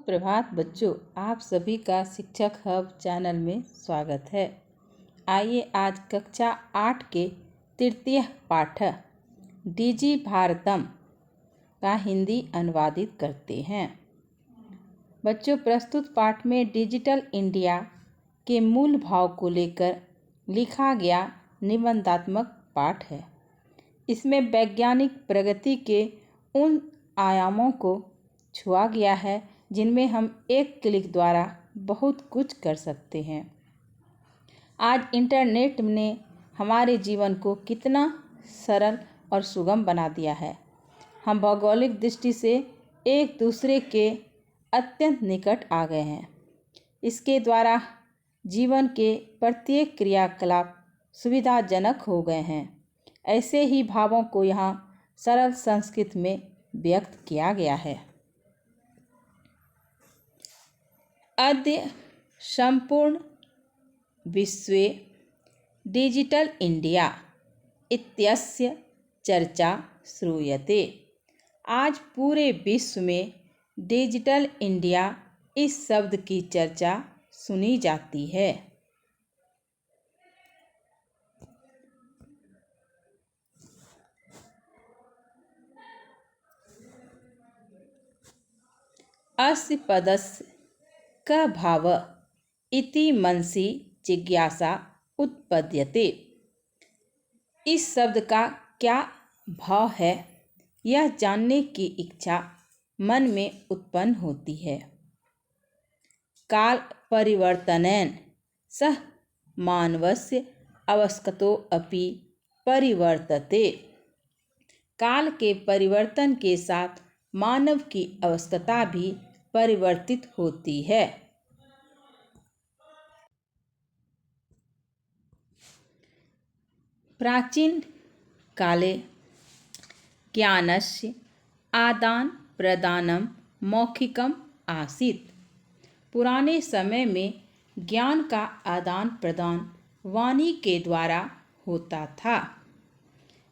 सुप्रभात बच्चों, आप सभी का शिक्षक हब चैनल में स्वागत है। आइए आज कक्षा 8 के तृतीय पाठ डिजि भारतम का हिंदी अनुवादित करते हैं। बच्चों, प्रस्तुत पाठ में डिजिटल इंडिया के मूल भाव को लेकर लिखा गया निबंधात्मक पाठ है। इसमें वैज्ञानिक प्रगति के उन आयामों को छुआ गया है जिनमें हम एक क्लिक द्वारा बहुत कुछ कर सकते हैं। आज इंटरनेट ने हमारे जीवन को कितना सरल और सुगम बना दिया है। हम भौगोलिक दृष्टि से एक दूसरे के अत्यंत निकट आ गए हैं। इसके द्वारा जीवन के प्रत्येक क्रियाकलाप सुविधाजनक हो गए हैं। ऐसे ही भावों को यहाँ सरल संस्कृत में व्यक्त किया गया है। अद्य संपूर्ण विश्वे डिजिटल इंडिया इत्यस्य चर्चा श्रूयते। आज पूरे विश्व में डिजिटल इंडिया इस शब्द की चर्चा सुनी जाती है। अस्य पदस्य क भाव इति मनसि जिज्ञासा उत्पद्यते। इस शब्द का क्या भाव है, यह जानने की इच्छा मन में उत्पन्न होती है। काल परिवर्तनेन सह मानवस्य अवस्थतो अपि परिवर्तते। काल के परिवर्तन के साथ मानव की अवस्था भी परिवर्तित होती है। प्राचीन काले ज्ञानस्य आदान प्रदानम मौखिकम आसीत्। पुराने समय में ज्ञान का आदान प्रदान वाणी के द्वारा होता था।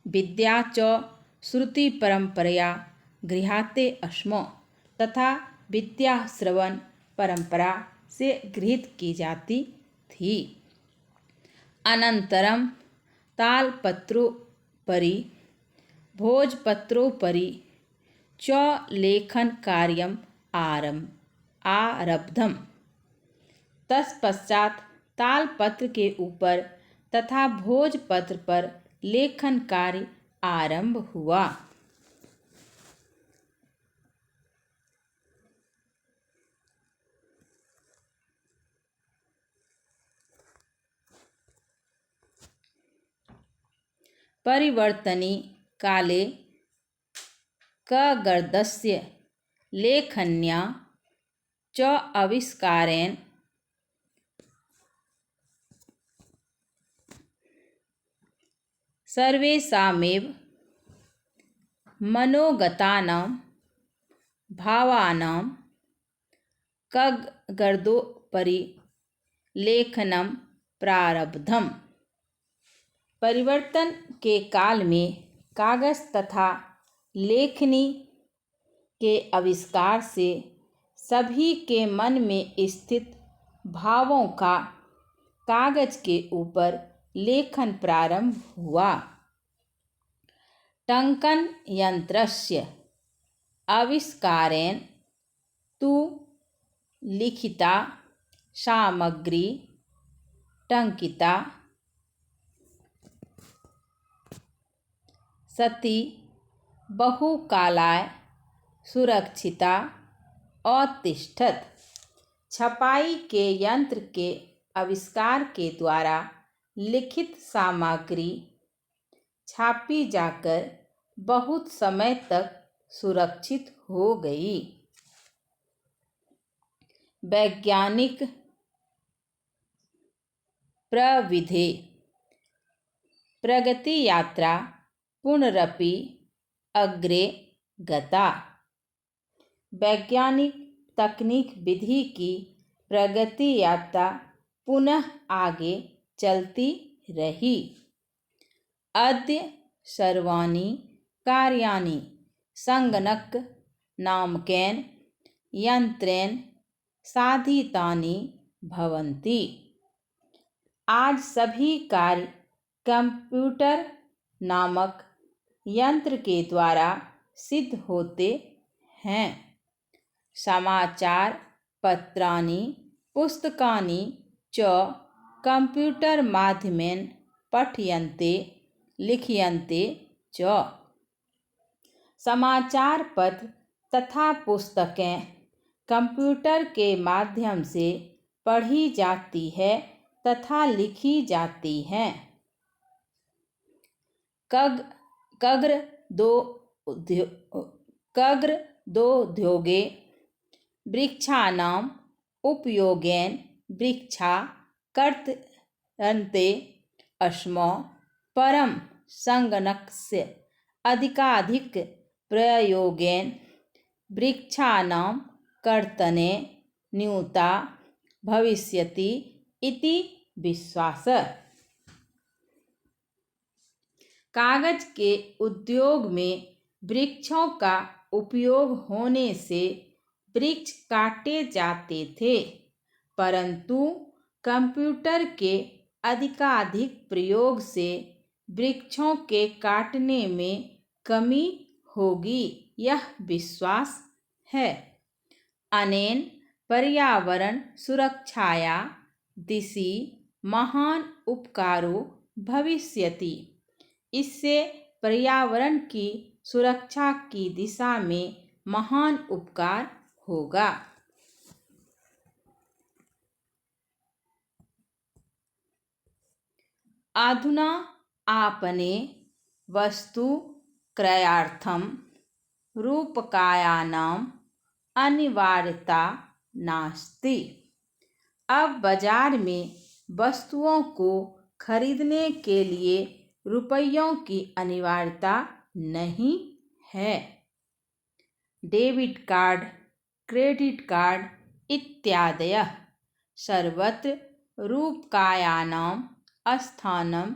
विद्या च श्रुति परंपरया गृह्यते स्म तथा विद्या श्रवण परंपरा से गृहीत की जाती थी। अनंतरम तालपत्रोपरि भोजपत्रोपरि च लेखन कार्यम आरब्धम। तत्पश्चात तालपत्र के ऊपर तथा भोजपत्र पर लेखन कार्य आरंभ हुआ। परिवर्तनी काले कगर्दस्य लेखन्या च आविष्कारेण सर्वेषामेव मनोगतानां भावानां कगर्दोपरि लेखनम प्रारब्धम। परिवर्तन के काल में कागज तथा लेखनी के आविष्कार से सभी के मन में स्थित भावों का कागज के ऊपर लेखन प्रारंभ हुआ। टंकन यंत्रस्य आविष्कारेण तु लिखिता सामग्री टंकिता सती बहुकालाय सुरक्षिता अतिष्ठत। छपाई के यंत्र के आविष्कार के द्वारा लिखित सामग्री छापी जाकर बहुत समय तक सुरक्षित हो गई। वैज्ञानिक प्रविधि प्रगति यात्रा पुनरपि अग्रे गता। वैज्ञानिक तकनीक विधि की प्रगति यात्रा पुनः आगे चलती रही। अद्य सर्वाणि कार्याणि संगणक नामकेन यंत्रेण साधितानि भवन्ति। आज सभी कार्य कंप्यूटर नामक यंत्र के द्वारा सिद्ध होते हैं। समाचार पत्राणि पुस्तकानि च कंप्यूटर माध्यमेन पठ्यन्ते लिख्यन्ते च। समाचार पत्र तथा पुस्तकें कंप्यूटर के माध्यम से पढ़ी जाती है तथा लिखी जाती हैं। कग्रदोद्योगे वृक्षाणाम् उपयोगेन वृक्षा कर्तन्ते अस्म परं संगणकस्य अधिकाधिक प्रयोगेन वृक्षाणां कर्तने न्यूनता भविष्यति इति विश्वासः। कागज के उद्योग में वृक्षों का उपयोग होने से वृक्ष काटे जाते थे, परंतु कंप्यूटर के अधिकाधिक प्रयोग से वृक्षों के काटने में कमी होगी, यह विश्वास है। अनेन पर्यावरण सुरक्षाया दिशि महान उपकारो भविष्यति। इससे पर्यावरण की सुरक्षा की दिशा में महान उपकार होगा। अधुना आपणे वस्तु क्रयार्थं रूपकाणाम् अनिवार्यता नास्ति। अब बाजार में वस्तुओं को खरीदने के लिए रुपयों की अनिवार्यता नहीं है। डेबिट कार्ड, क्रेडिट कार्ड इत्यादयः सर्वत्र रूपकाणां स्थानं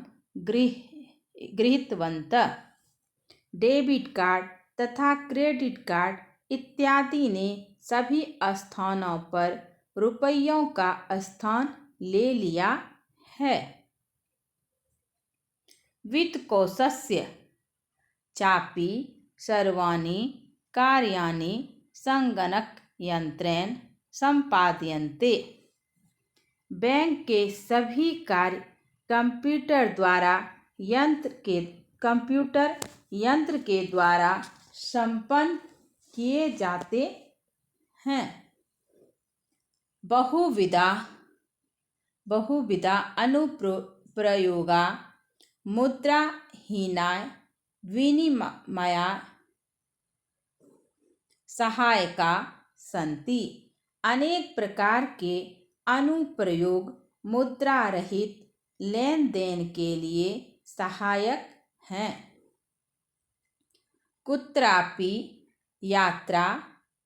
गृहीतवन्तः। डेबिट कार्ड तथा क्रेडिट कार्ड इत्यादि ने सभी स्थानों पर रुपयों का स्थान ले लिया है। वित्तकोशस्य चापि सर्वाणि कार्याणि संगणकयंत्रेण संपाद्यन्ते। बैंक के सभी कार्य कंप्यूटर यंत्र के द्वारा संपन्न किए जाते हैं। बहुविधा अनुप्रयोगा मुद्राहीनाय विनिमया सहायका सन्ति। अनेक प्रकार के अनुप्रयोग मुद्रा रहित लेन देन के लिए सहायक हैं। कुत्रापि यात्रा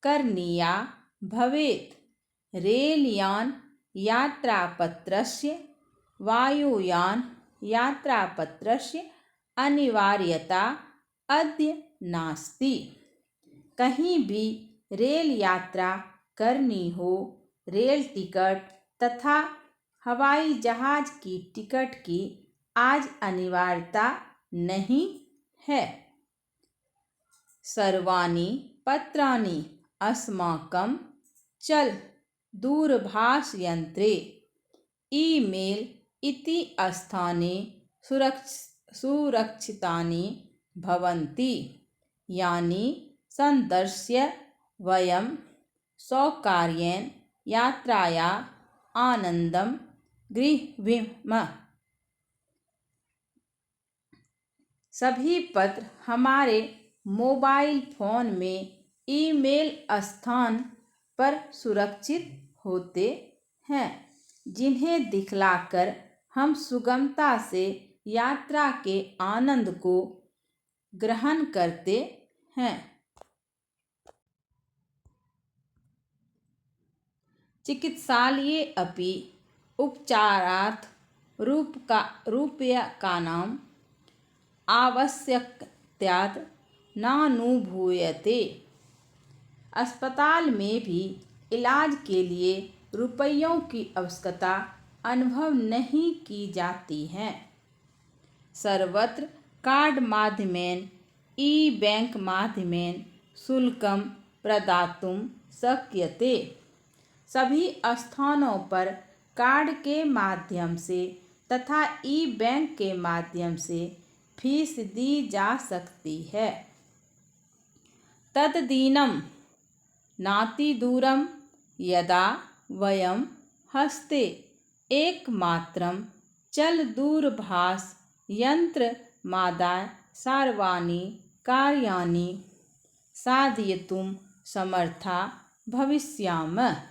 करणीया भवेत् रेलयान यात्रापत्रस्य वायुयान यात्रापत्रस्य अनिवार्यता अद्य नास्ति। कहीं भी रेल यात्रा करनी हो, रेल टिकट तथा हवाई जहाज की टिकट की आज अनिवार्यता नहीं है। सर्वाणि पत्राणि अस्माकं चल दूरभाषयंत्रे ईमेल इति स्थाने सुरक्षितानि भवन्ति, यानि संदर्श्य वयं सौकर्येण यात्राया आनंदं गृह्णीमः। सभी पत्र हमारे मोबाइल फोन में ईमेल स्थान पर सुरक्षित होते हैं, जिन्हें दिखलाकर हम सुगमता से यात्रा के आनंद को ग्रहण करते हैं। चिकित्सालये अपि उपचारार्थ रूप्यकाणाम् आवश्यकता नानुभूयते। अस्पताल में भी इलाज के लिए रुपयों की आवश्यकता अनुभव नहीं की जाती है। सर्वत्र कार्ड माध्यमेन ई-बैंक माध्यमेन शुल्कं प्रदातुं शक्यते। सभी स्थानों पर कार्ड के माध्यम से तथा ई-बैंक के माध्यम से फीस दी जा सकती है। तद्दीनं नातिदूरं यदा वयं हस्ते एकमात्रं चलदूरभाष यन्त्रमादाय सर्वाणि कार्याणि साधयितुं समर्था भविष्यामः।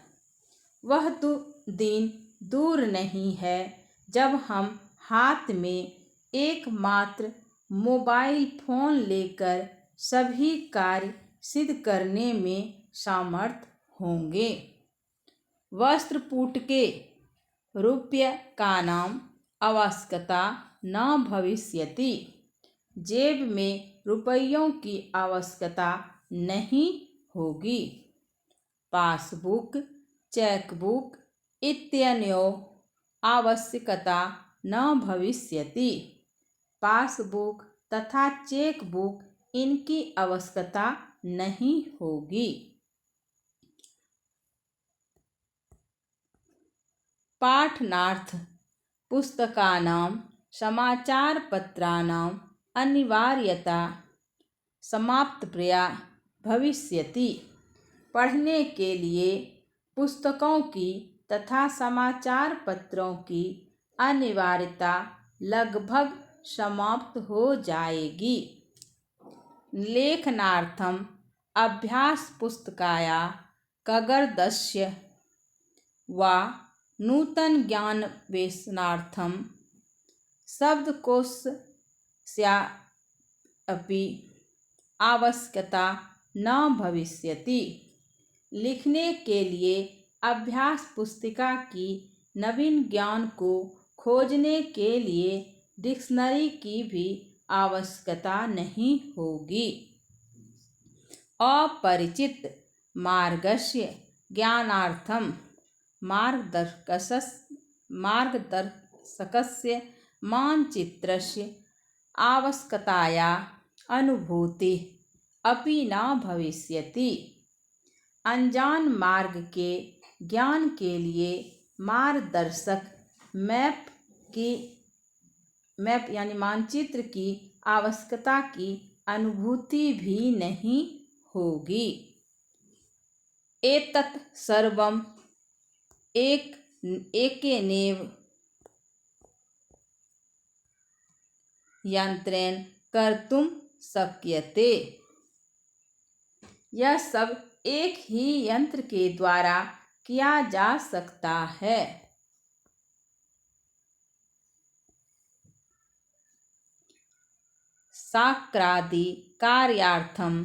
वह दिन दूर नहीं है जब हम हाथ में एकमात्र मोबाइल फोन लेकर सभी कार्य सिद्ध करने में समर्थ होंगे। वस्त्रपुटके रूप्यकाणां आवश्यकता न भविष्यति। जेब में रुपयों की आवश्यकता नहीं होगी। पासबुक, चेकबुक इत्यनयोः आवश्यकता न भविष्यति। पासबुक तथा चेकबुक इनकी आवश्यकता नहीं होगी। पाठनार्थ पुस्तकानां समाचारपत्राणाम् अनिवार्यता समाप्तप्राया भविष्यति। पढ़ने के लिए पुस्तकों की तथा समाचार पत्रों की अनिवार्यता लगभग समाप्त हो जाएगी। लेखनार्थम अभ्यास पुस्तकाया कागदस्य वा नूतन ज्ञानवेशनार्थम शब्दकोशस्यापि आवश्यकता न भविष्यति। लिखने के लिए अभ्यास पुस्तिका की नवीन ज्ञान को खोजने के लिए डिक्शनरी की भी आवश्यकता नहीं होगी। अपरिचित मार्गस्य ज्ञानार्थम मार्गदर्शकस्य मानचित्रस्य आवश्यकताया अनुभूतिः अपि न भविष्यति। अनजान मार्ग के ज्ञान के लिए मार्गदर्शक मैप यानी मानचित्र की आवश्यकता की अनुभूति भी नहीं होगी। एतत् सर्वम् एकेनैव यन्त्रेण कर्तुं शक्यते। यह सब एक ही यंत्र के द्वारा किया जा सकता है। शास्त्रादि कार्यार्थम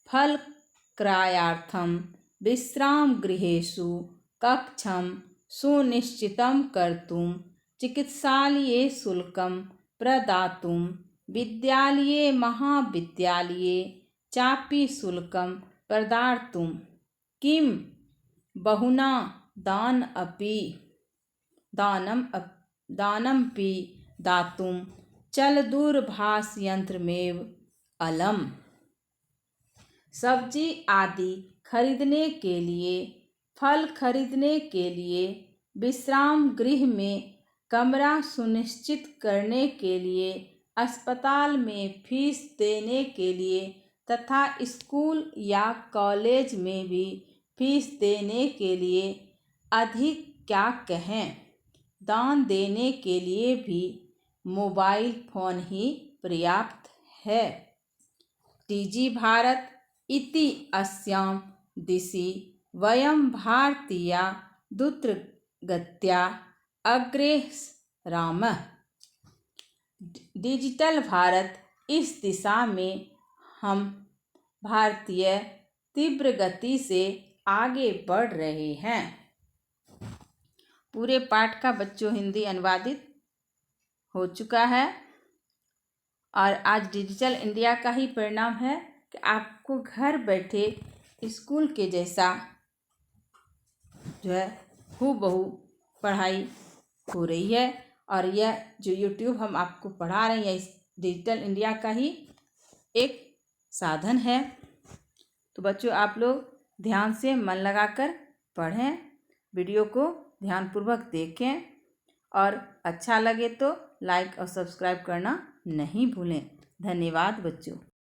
फलक्रयार्थम विश्रामगृहेषु कक्षं सुनिश्चितं कर्तुं चिकित्सालये शुल्कं प्रदातुं विद्यालये महाविद्यालये चापि शुल्कं प्रदातुं किं बहुना दानमपि दातुं चलदूरभाषयन्त्रमेव अलम्। सब्जी आदि खरीदने के लिए, फल खरीदने के लिए, विश्राम गृह में कमरा सुनिश्चित करने के लिए, अस्पताल में फीस देने के लिए तथा स्कूल या कॉलेज में भी फीस देने के लिए अधिक क्या कहें, दान देने के लिए भी मोबाइल फोन ही पर्याप्त है। डीजी भारत इति अस्यां दिशि वयं भारतीया द्रुतगत्या अग्रेसरामः। डिजिटल भारत इस दिशा में हम भारतीय तीव्र गति से आगे बढ़ रहे हैं। पूरे पाठ का बच्चों हिंदी अनुवादित हो चुका है और आज डिजिटल इंडिया का ही परिणाम है कि आपको घर बैठे स्कूल के जैसा जो है हूबहू पढ़ाई हो रही है। और यह जो यूट्यूब हम आपको पढ़ा रहे हैं, इस डिजिटल इंडिया का ही एक साधन है। तो बच्चों, आप लोग ध्यान से मन लगाकर पढ़ें, वीडियो को ध्यानपूर्वक देखें और अच्छा लगे तो लाइक और सब्सक्राइब करना नहीं भूलें। धन्यवाद बच्चों।